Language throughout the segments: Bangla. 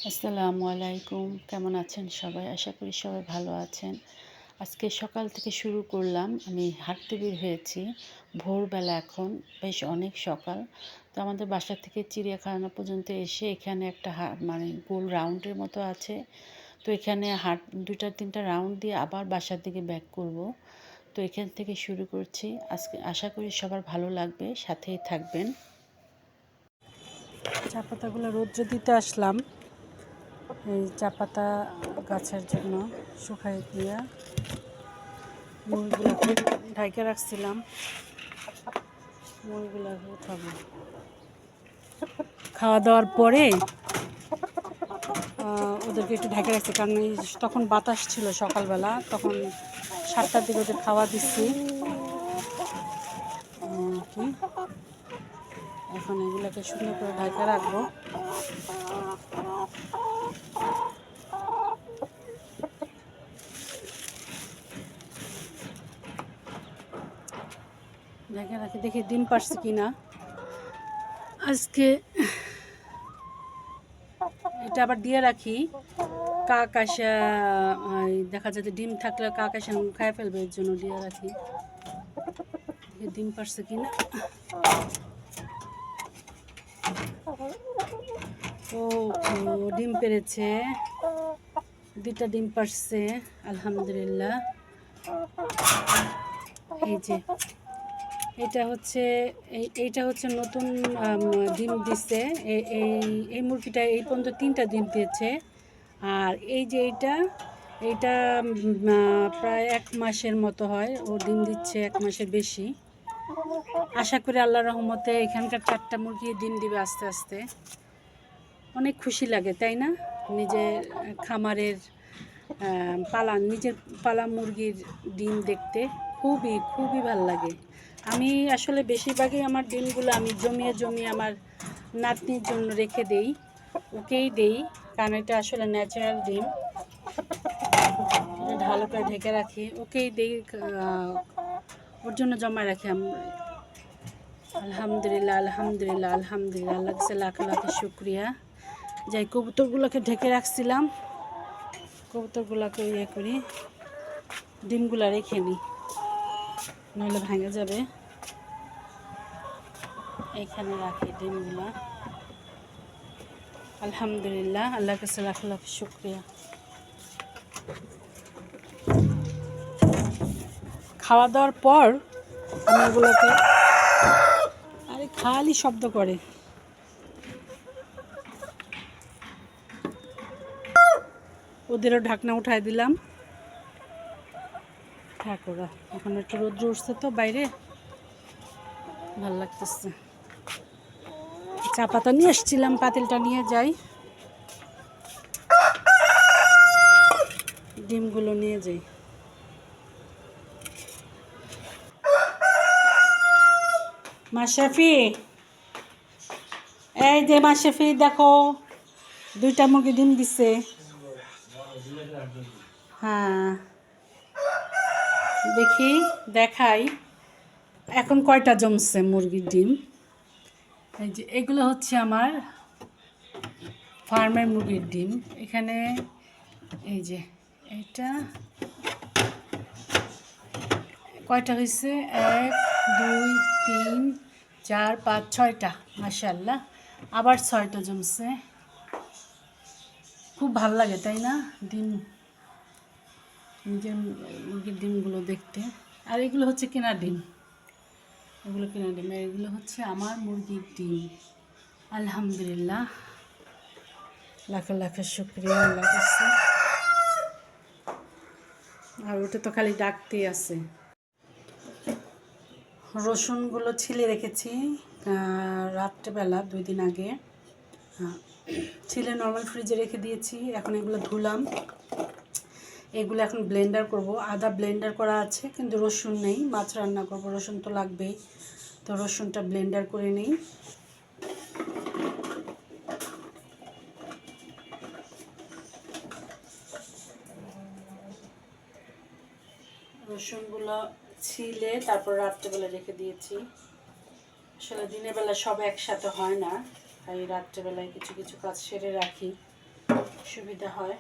আসসালামু আলাইকুম। কেমন আছেন সবাই? আশা করি সবাই ভালো আছেন। আজকে সকাল থেকে শুরু করলাম। আমি হাঁটতে বের হয়েছি। ভোরবেলা এখন, বেশ অনেক সকাল। তো আমাদের বাসা থেকে চিড়িয়াখানা পর্যন্ত এসে এখানে একটা মানে গোল রাউন্ডের মতো আছে। তো এখানে ২টা-৩টা রাউন্ড দিয়ে আবার বাসার দিকে ব্যাক করব। তো এখান থেকে শুরু করছি। আজকে আশা করি সবার ভালো লাগবে, সাথেই থাকবেন। চা পাতাগুলো রৌদ্রে দিতে আসলাম। এই চা পাতা গাছের জন্য শুকাই দিয়া মুড়িগুলোকে ঢাইকে রাখছিলাম। মুড়িগুলোকে উঠাবো খাওয়া দাওয়ার পরে। ওদেরকে একটু ঢেকে রাখছি, কারণ তখন বাতাস ছিল সকালবেলা, তখন 7টার দিকে ওদের খাওয়া দিচ্ছি। এখন এগুলোকে সুন্দর করে ঢাকা রাখবো। ঢেকে রাখি, দেখি ডিম পারছে কিনা আজকে। এটা আবার দিয়ে রাখি, কাক আসা দেখা যাচ্ছে ডিম থাকলে কাক আসা খায় ফেলবে, এর জন্য দিয়ে রাখি। ডিম পারছে কিনা। ও ডিম পেড়েছে, 2টা ডিম পারছে, আলহামদুলিল্লাহ। এই যে এইটা হচ্ছে নতুন ডিম দিচ্ছে। এই মুরগিটা এই পর্যন্ত 3টা ডিম দিয়েছে। আর এই যে এইটা প্রায় 1 মাসের মতো হয়, ও ডিম দিচ্ছে 1 মাসের বেশি। আশা করি আল্লাহর রহমতে এখানকার 4টা মুরগি ডিম দিবে আস্তে আস্তে। অনেক খুশি লাগে, তাই না? নিজের খামারের নিজের পালা মুরগির ডিম দেখতে খুবই খুবই ভালো লাগে। আমি আসলে বেশিরভাগই আমার ডিমগুলো আমি জমিয়ে আমার নাতনির জন্য রেখে দেই, ওকেই দেই, কারণ এটা আসলে ন্যাচারাল ডিম। ভালো করে ঢেকে রাখি, ওকেই দেই, ওর জন্য জমা রাখি আমি। আলহামদুলিল্লাহ আলহামদুলিল্লাহ আলহামদুলিল্লাহ, আল্লাহ কাছে লাখ লাখ শুক্রিয়া। যাই, কবুতরগুলোকে ঢেকে রাখছিলাম, কবুতরগুলোকে ইয়ে করি, ডিমগুলো রেখে নিই, নইলে ভেঙে যাবে। এইখানে রাখি ডিমগুলো। আলহামদুলিল্লাহ, আল্লাহর কাছে লাখ লাখ শুক্রিয়া। খাওয়া দাওয়ার পর আমি এগুলোকে, আরে খালি শব্দ করে, ওদেরও ঢাকনা উঠাই দিলাম। থাক, ওরা এখন একটু রোদ্র উঠছে তো বাইরে, ভাল লাগতেছে। চা পাতা নিয়ে এসছিলাম, পাতিলটা নিয়ে যাই, ডিমগুলো নিয়ে যাই। মাশরাফি, এই যে মাশরাফি, দেখো 2টা মুরগি ডিম দিচ্ছে। হ্যাঁ, দেখি, দেখাই এখন কয়টা জমছে মুরগির ডিম। এই যে এগুলো হচ্ছে আমার ফার্মের মুরগির ডিম। এখানে এই যে এটা কয়টা হয়েছে, 1 2 3 4 5 6টা, মাশাআল্লাহ। আবার 6টা জমছে। খুব ভাল লাগে, তাই না? ডিম, নিজের মুরগির ডিমগুলো দেখতে। আর এগুলো হচ্ছে কেনা ডিম, এগুলো কেনা ডিম, এগুলো হচ্ছে আমার মুরগির ডিম। আলহামদুলিল্লাহ, লাখ লাখ শুক্রিয়া আল্লাহর কাছে। আর ওটা তো খালি ডাকতেই আছে। রসুনগুলো ছিলে রেখেছি রাত্রেবেলা, 2 দিন আগে ছিলে নর্মাল ফ্রিজে রেখে দিয়েছি। এখন এগুলো ধুলাম, এগুলো এখন ব্লেন্ডার করব। আদা ব্লেন্ডার করা আছে, কিন্তু রসুন নেই, মাছ রান্না করব, রসুন তো লাগবেই, তো রসুনটা ব্লেন্ডার করে নেই। রসুনগুলো ছিলে তারপর রাত্রেবেলা রেখে দিয়েছি। আসলে দিনের বেলা সব একসাথে হয় না, তাই রাত্রেবেলায় কিছু কিছু কাজ সেরে রাখি। সুবিধা হয়।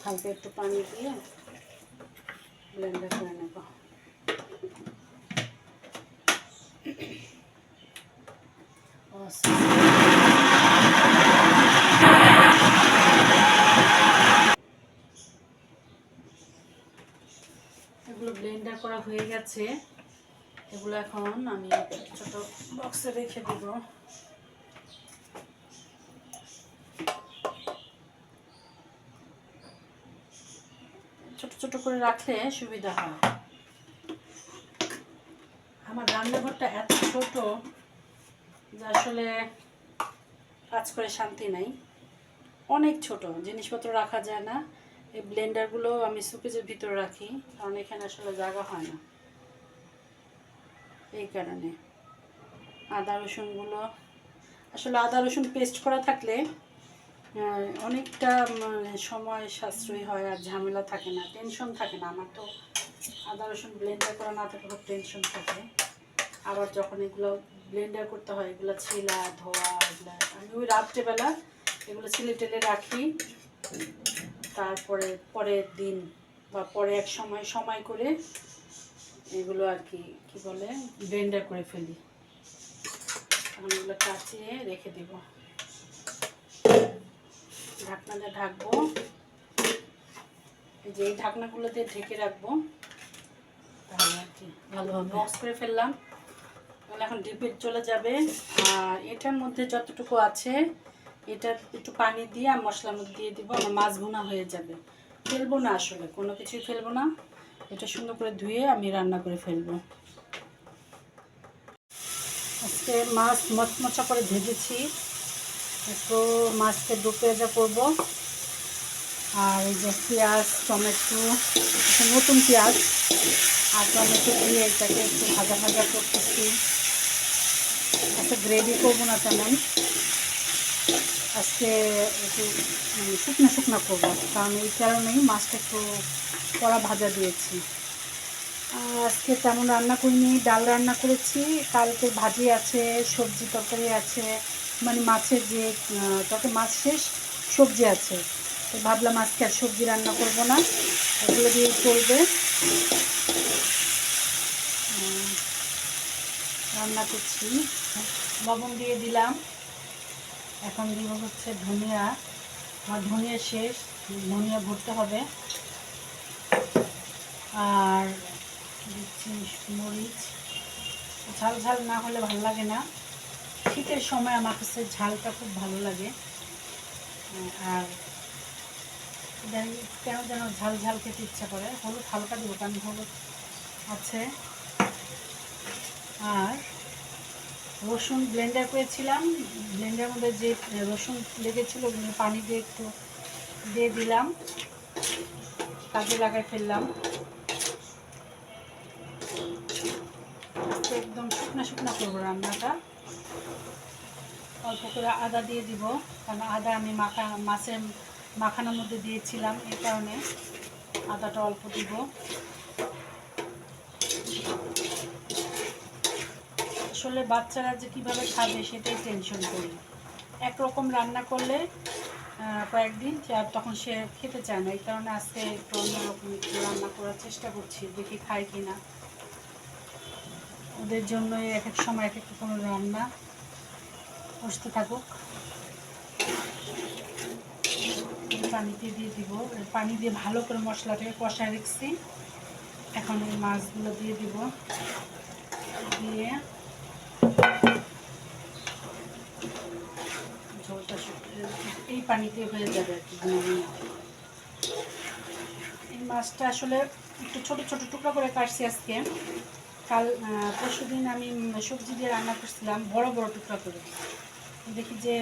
হালকা একটু পানি দিয়ে ব্লেন্ডার করে নেব। এগুলো ব্লেন্ডার করা হয়ে গেছে। এগুলো এখন আমি ছোট বক্সে রেখে দেব। ছোট ছোট করে রাখলে সুবিধা হয়। আমার রান্নাঘরটা এত ছোট যে আসলে কাজ করে শান্তি নাই। অনেক ছোট, জিনিসপত্র রাখা যায় না। এই ব্লেন্ডারগুলো আমি সুকেজের ভিতরে রাখি, কারণ এখানে আসলে জায়গা হয় না। এই কারণে আদা রসুনগুলো আসলে আদা রসুন পেস্ট করা থাকলে অনেকটা সময় সাশ্রয়ী হয়, আর ঝামেলা থাকে না, টেনশন থাকে না। আমার তো আদা রসুন ব্লেন্ডার করা না থাকলে টেনশন থাকে। আবার যখন এগুলো ব্লেন্ডার করতে হয়, এগুলো ছিলা ধোয়া, এগুলো আমি ওই রাত্রেবেলা এগুলো ছিলে টেলে রাখি। তারপরে পরের দিন বা পরে এক সময় করে এগুলো আর কি বলে ব্লেন্ডার করে ফেলি। এখন এগুলো কাচিয়ে রেখে দিব। ঢাকনা দিয়ে ঢাকবো। এই যে এই ঢাকনাগুলো দিয়ে ঢেকে রাখবো, তাহলে আর কি ভালোভাবে বক্স করে ফেললাম। তাহলে এখন ডিপে চলে যাবে। আর এটার মধ্যে যতটুকু আছে এটা একটু পানি দিয়ে আর মশলার মধ্যে দিয়ে দিব। আমার মাছ ভুনা হয়ে যাবে। ফেলবো না, আসলে কোনো কিছুই ফেলবো না। এটা সুন্দর করে ধুয়ে আমি রান্না করে ফেলবো। আজকে মাছ মচমচা করে ভেজেছি। একটু মাছকে দু পেঁয়াজা করবো। আর এই যে পেঁয়াজ, টমেটো, নতুন পেঁয়াজ আর টমেটো দিয়ে এটাকে একটু ভাজা ভাজা করতেছি। আজকে গ্রেভি করবো না তেমন, আজকে একটু শুকনো শুকনো করবো, কারণ এই কারণেই মাছটা একটু কড়া ভাজা দিয়েছি। আজকে তেমন রান্না করিনি, ডাল রান্না করেছি, কালকে ভাজি আছে, সবজি তরকারি আছে, মানে মাছের যে তরকারি মাছ শেষ, সবজি আছে। তো ভাবলাম আজকে আর সবজি রান্না করব না, এগুলো দিয়ে চলবে। রান্না করছি, লবণ দিয়ে দিলাম। এখন দিব হচ্ছে ধনিয়া। আমার ধনিয়া শেষ, ধনিয়া ভরতে হবে। আর দিচ্ছি মরিচ। ঝাল ঝাল না হলে ভালো লাগে না। শীতের সময় আমার কাছে ঝালটা খুব ভালো লাগে। আর কেন যেন ঝাল ঝাল খেতে ইচ্ছা করে। হলুদ হালকা দেবো, কারণ হলুদ আছে। আর রসুন ব্লেন্ডার করেছিলাম, ব্লেন্ডারের মধ্যে যে রসুন লেগেছিলো ওগুলো পানি দিয়ে একটু দিয়ে দিলাম, কাজে লাগাই ফেললাম। একদম শুকনো শুকনো করবো রান্নাটা। অল্প করে আদা দিয়ে দিব, কারণ আদা আমি মাছের মাখানোর মধ্যে দিয়েছিলাম, এই কারণে আদাটা অল্প দিব। আসলে বাচ্চারা যে কীভাবে খাবে সেটাই টেনশন করি। একরকম রান্না করলে কয়েকদিন তখন সে খেতে চায় না, এই কারণে আজকে একটু অন্যরকম একটু রান্না করার চেষ্টা করছি, দেখি খায় কি না। ওদের জন্য এক এক সময় এক এক রকম রান্না বসতে থাকুক। পানিতে দিয়ে দিব, পানি দিয়ে ভালো করে মশলাটাকে কষায় রেখেছি। এখন এই মাছগুলো দিয়ে দিব, দিয়ে ঝোলটা এই পানিতে হয়ে যাবে আর কি। এই মাছটা আসলে একটু ছোট ছোট টুকরা করে কাটছি আজকে। পরশু দিন আমি সবজি দিয়ে রান্না করছিলাম বড় বড় টুকরা করে। দেখি যে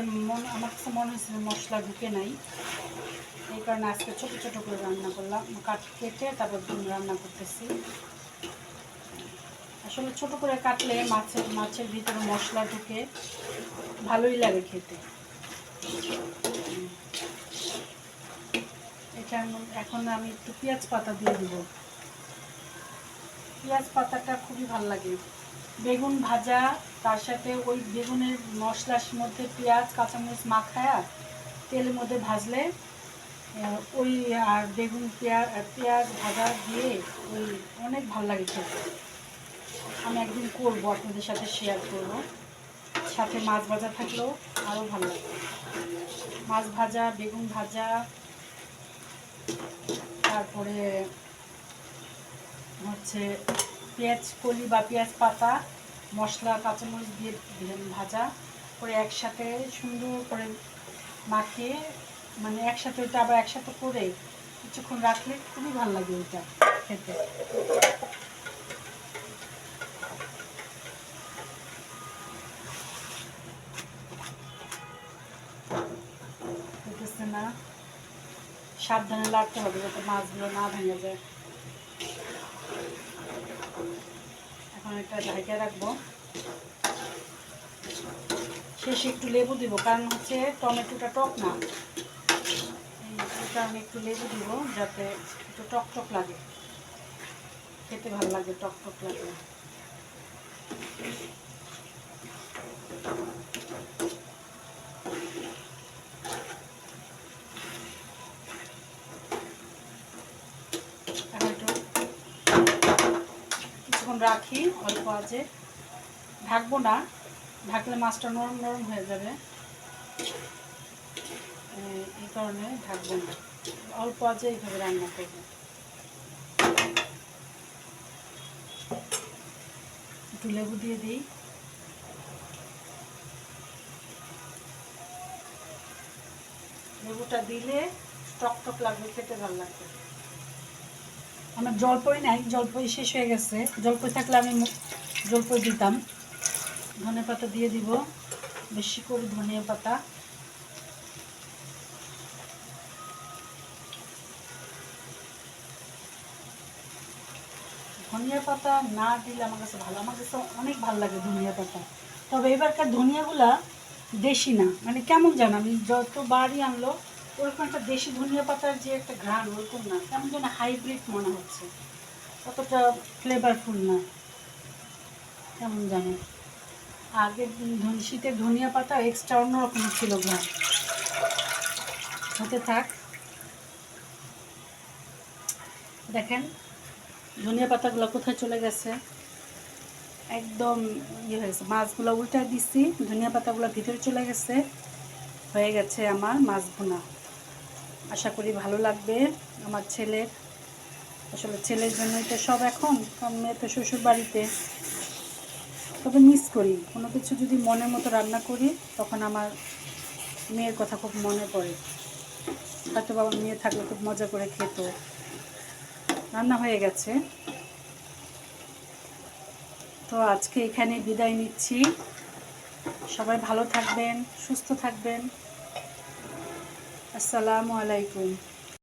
আমার কাছে মনে হয়েছিল মশলা ঢুকে নাই, এই কারণে আজকে ছোট ছোট করে রান্না করলাম, কেটে তারপর রান্না করতেছি। আসলে ছোট করে কাটলে মাছের ভিতরে মশলা ঢুকে ভালোই লাগে খেতে। এটা এখন আমি একটু পেঁয়াজ পাতা দিয়ে দিব। পেঁয়াজ পাতাটা খুবই ভালো লাগে। বেগুন ভাজা তার সাথে ওই বেগুনের মশলার মধ্যে পেঁয়াজ কাঁচামরিচ মাখায়া তেলের মধ্যে ভাজলে ওই আর বেগুন পেঁয়াজ ভাজা দিয়ে ওই অনেক ভালো লাগে খেতে। আমি একদিন করবো, আপনাদের সাথে শেয়ার করব। সাথে মাছ ভাজা থাকলেও আরও ভালো লাগে। মাছ ভাজা, বেগুন ভাজা, তারপরে হচ্ছে পেঁয়াজ কলি বা পেঁয়াজ পাতা মশলা কাঁচামরিচ দিয়ে ভাজা করে একসাথে সুন্দর করে মাখিয়ে, মানে একসাথে ওইটা আবার একসাথে করে কিছুক্ষণ রাখলে খুবই ভালো লাগে ওইটা খেতে। বুঝতেছে না, সাবধানে লাগতে হবে যাতে মাছগুলো না ভেঙে যায়। এখন এটা ঢাকা রাখবো। শেষে একটু লেবু দিব, কারণ হচ্ছে টমেটোটা টক না, এই কারণে একটু লেবু দিব যাতে একটু টক টক লাগে, খেতে ভালো লাগে টক টক লাগে। এখন একটু কিছুক্ষণ রাখি অল্প আঁচে, ঢাকবো না, ঢাকলে মাছটা নরম নরম হয়ে যাবে, এই কারণে ঢাকবো না, অল্প আঁচে এইভাবে রান্না করবো। একটু লেবু দিয়ে দিই। লেবুটা দিলে টক টক লাগবে, খেতে ভালো লাগবে। আমার জলপাই নাই, জলপাই শেষ হয়ে গেছে, জলপাই থাকলে আমি জলপাই দিতাম। ধনে পাতা দিয়ে দিব, বেশি করে ধনিয়া পাতা। ধনিয়া পাতা না দিলে আমার কাছে ভালো, আমার কাছে অনেক ভালো লাগে ধনিয়া পাতা। তবে এবারকার ধনিয়াগুলা দেশি না, মানে কেমন যেন, আমি যত বাড়ি আনলো ওরকম একটা দেশি ধনিয়া পাতার যে একটা ঘ্রাণ ওরকম না, কেমন যেন হাইব্রিড মনে হচ্ছে, অতটা ফ্লেভারফুল না, কেমন জানো। আগে শীতের ধনিয়া পাতা এক্সট্রা অন্যরকম ছিল ঘ্রাণ। হতে থাক। দেখেন ধনিয়া পাতাগুলো কোথায় চলে গেছে, একদম ইয়ে হয়েছে। মাছগুলো উল্টে দিচ্ছি, ধনিয়া পাতাগুলো ভিতরে চলে গেছে, হয়ে গেছে আমার মাছ ভুনা। আশা করি ভালো লাগবে আমার ছেলের, আসলে ছেলের জন্যই তো সব। এখন মেয়ে তো শ্বশুর বাড়িতে, তবে মিস করি কোনো কিছু যদি মনের মতো রান্না করি তখন আমার মেয়ের কথা খুব মনে পড়ে। হয়তো বাবা মেয়ে থাকলে খুব মজা করে খেত। রান্না হয়ে গেছে, তো আজকে এখানে বিদায় নিচ্ছি। সবাই ভালো থাকবেন, সুস্থ থাকবেন। আসসালামু আলাইকুম।